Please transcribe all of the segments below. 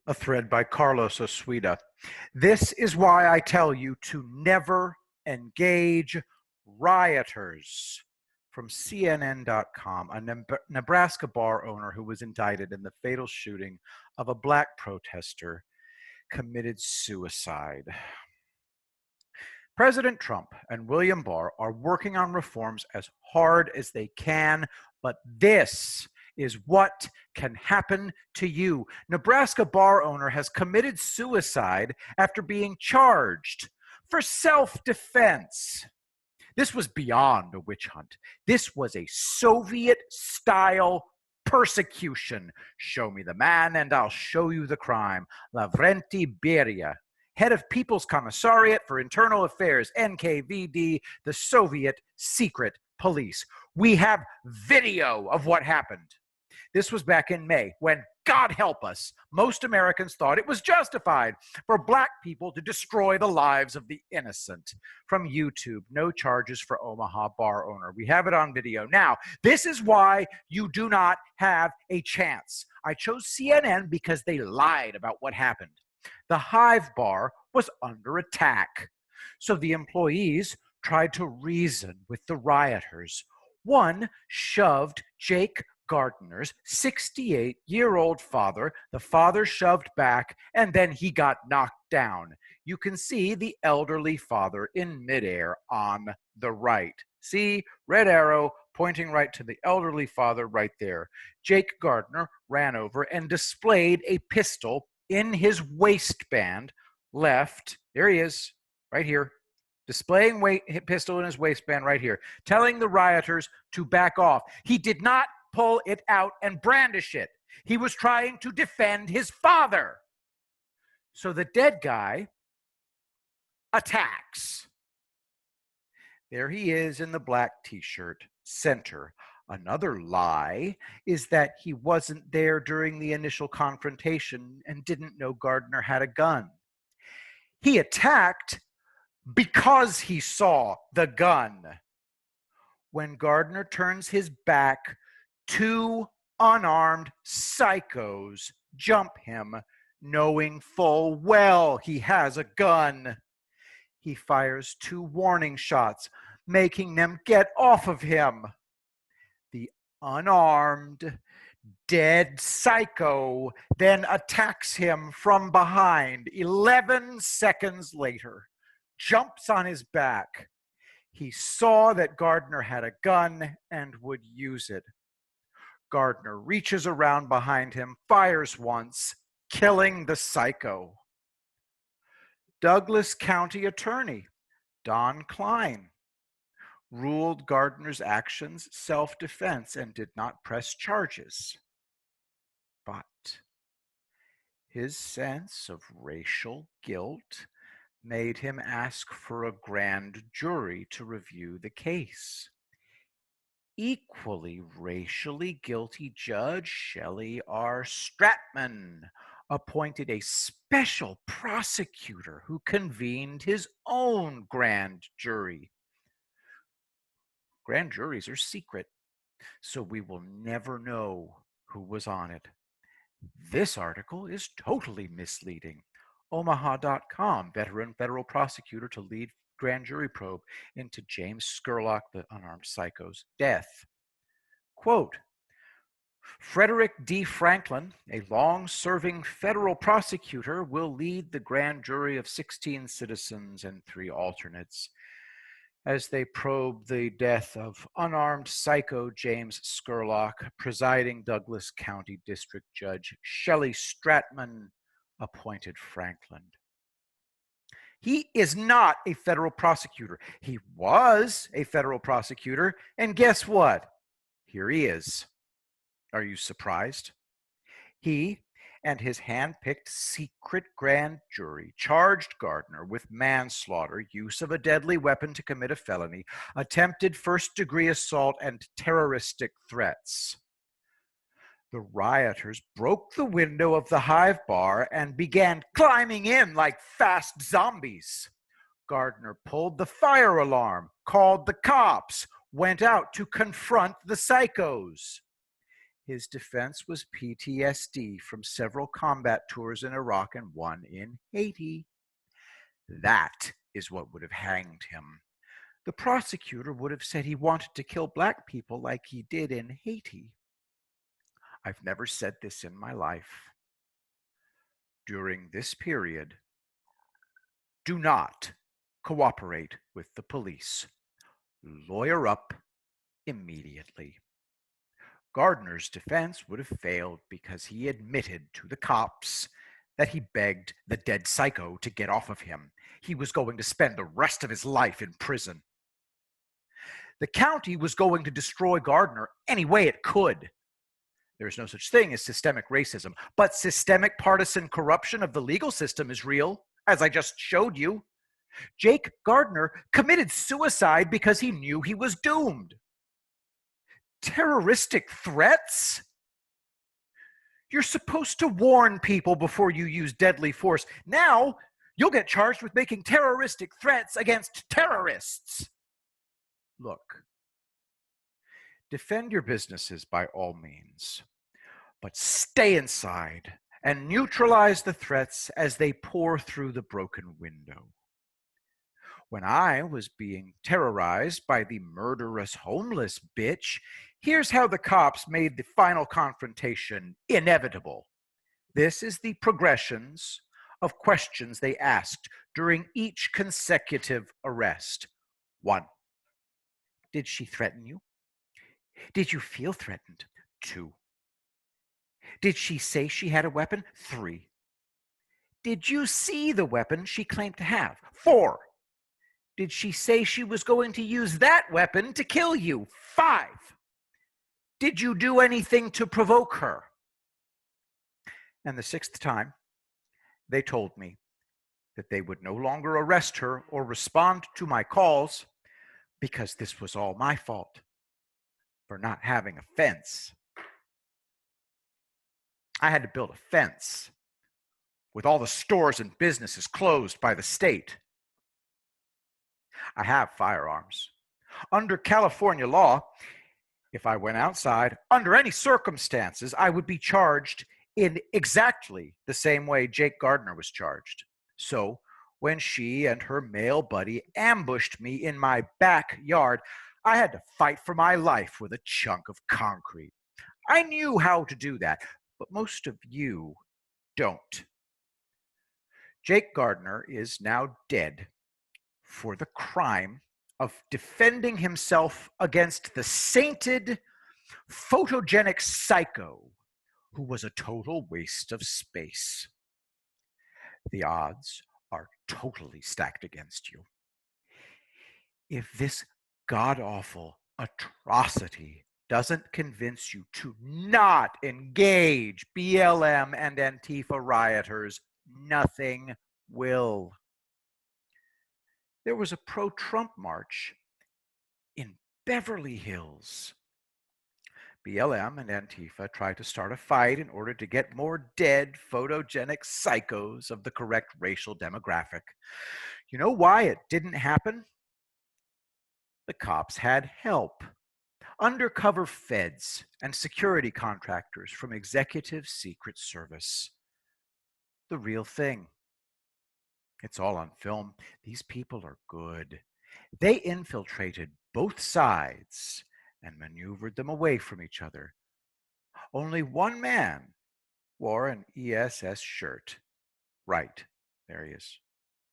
A thread by Carlos Osuida. This is why I tell you to never engage rioters. From CNN.com, a Nebraska bar owner who was indicted in the fatal shooting of a black protester committed suicide. President Trump and William Barr are working on reforms as hard as they can, but this is what can happen to you. Nebraska bar owner has committed suicide after being charged for self-defense. This was beyond a witch hunt. This was a Soviet-style persecution. Show me the man and I'll show you the crime. Lavrenti Beria, head of People's Commissariat for Internal Affairs, NKVD, the Soviet secret police. We have video of what happened. This was back in May when, God help us, most Americans thought it was justified for black people to destroy the lives of the innocent. From YouTube, no charges for Omaha bar owner. We have it on video. Now, this is why you do not have a chance. I chose CNN because they lied about what happened. The Hive Bar was under attack. So the employees tried to reason with the rioters. One shoved Jake Gardner's 68-year-old father. The father shoved back, and then he got knocked down. You can see the elderly father in midair on the right. See, red arrow pointing right to the elderly father right there. Jake Gardner ran over and displayed a pistol in his waistband left. There he is, right here. Displaying pistol in his waistband right here, telling the rioters to back off. He did not pull it out and brandish it. He was trying to defend his father. So the dead guy attacks. There he is in the black t-shirt, center. Another lie is that he wasn't there during the initial confrontation and didn't know Gardner had a gun. He attacked because he saw the gun. When Gardner turns his back, two unarmed psychos jump him, knowing full well he has a gun. He fires two warning shots, making them get off of him. The unarmed, dead psycho then attacks him from behind 11 seconds later, jumps on his back. He saw that Gardner had a gun and would use it. Gardner reaches around behind him, fires once, killing the psycho. Douglas County Attorney Don Klein ruled Gardner's actions self-defense and did not press charges. But his sense of racial guilt made him ask for a grand jury to review the case. Equally racially guilty Judge Shelley R. Stratman appointed a special prosecutor who convened his own grand jury. Grand juries are secret, so we will never know who was on it. This article is totally misleading. Omaha.com, veteran federal prosecutor to lead grand jury probe into James Scurlock, the unarmed psycho's death. Quote, Frederick D. Franklin, a long-serving federal prosecutor, will lead the grand jury of 16 citizens and 3 alternates as they probe the death of unarmed psycho James Scurlock. Presiding Douglas County District Judge Shelley Stratman appointed Franklin. He is not a federal prosecutor. He was a federal prosecutor, and guess what? Here he is. Are you surprised? He and his hand-picked secret grand jury charged Gardner with manslaughter, use of a deadly weapon to commit a felony, attempted first-degree assault, and terroristic threats. The rioters broke the window of the Hive Bar and began climbing in like fast zombies. Gardner pulled the fire alarm, called the cops, went out to confront the psychos. His defense was PTSD from several combat tours in Iraq and one in Haiti. That is what would have hanged him. The prosecutor would have said he wanted to kill black people like he did in Haiti. I've never said this in my life. During this period, do not cooperate with the police. Lawyer up immediately. Gardner's defense would have failed because he admitted to the cops that he begged the dead psycho to get off of him. He was going to spend the rest of his life in prison. The county was going to destroy Gardner any way it could. There is no such thing as systemic racism, but systemic partisan corruption of the legal system is real, as I just showed you. Jake Gardner committed suicide because he knew he was doomed. Terroristic threats? You're supposed to warn people before you use deadly force. Now, you'll get charged with making terroristic threats against terrorists. Look, defend your businesses by all means, but stay inside and neutralize the threats as they pour through the broken window. When I was being terrorized by the murderous homeless bitch, here's how the cops made the final confrontation inevitable. This is the progressions of questions they asked during each consecutive arrest. 1. Did she threaten you? Did you feel threatened? 2. Did she say she had a weapon? 3. Did you see the weapon she claimed to have? 4. Did she say she was going to use that weapon to kill you? 5. Did you do anything to provoke her? And the 6th time, they told me that they would no longer arrest her or respond to my calls because this was all my fault for not having a fence. I had to build a fence with all the stores and businesses closed by the state. I have firearms. Under California law, if I went outside, under any circumstances, I would be charged in exactly the same way Jake Gardner was charged. So when she and her male buddy ambushed me in my backyard, I had to fight for my life with a chunk of concrete. I knew how to do that, but most of you don't. Jake Gardner is now dead for the crime of defending himself against the sainted, photogenic psycho who was a total waste of space. The odds are totally stacked against you. If this god-awful atrocity doesn't convince you to not engage BLM and Antifa rioters, nothing will. There was a pro-Trump march in Beverly Hills. BLM and Antifa tried to start a fight in order to get more dead, photogenic psychos of the correct racial demographic. You know why it didn't happen? The cops had help. Undercover feds and security contractors from Executive Secret Service. The real thing. It's all on film. These people are good. They infiltrated both sides and maneuvered them away from each other. Only one man wore an ESS shirt. Right, there he is.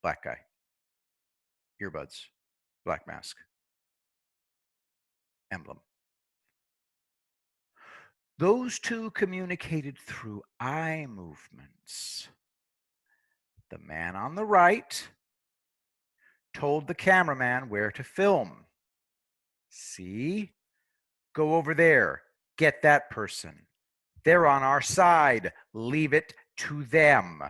Black guy. Earbuds. Black mask. Emblem. Those two communicated through eye movements. The man on the right told the cameraman where to film. See? Go over there. Get that person. They're on our side. Leave it to them.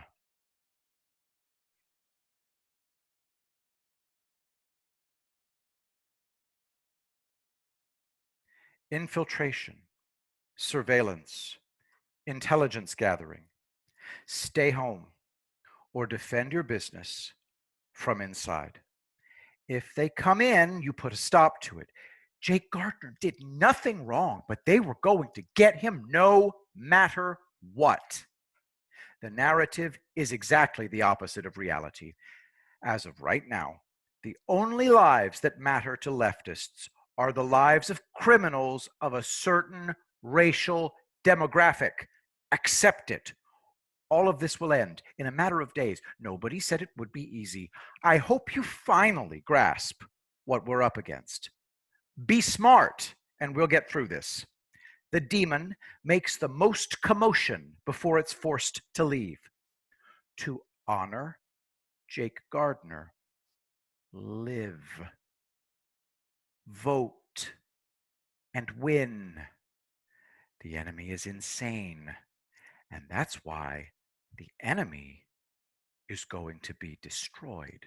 Infiltration, surveillance, intelligence gathering. Stay home or defend your business from inside. If they come in, you put a stop to it. Jake Gardner did nothing wrong, but they were going to get him no matter what. The narrative is exactly the opposite of reality. As of right now, the only lives that matter to leftists are the lives of criminals of a certain racial demographic. Accept it. All of this will end in a matter of days. Nobody said it would be easy. I hope you finally grasp what we're up against. Be smart, and we'll get through this. The demon makes the most commotion before it's forced to leave. To honor Jake Gardner, live, vote, and win. The enemy is insane, and that's why the enemy is going to be destroyed.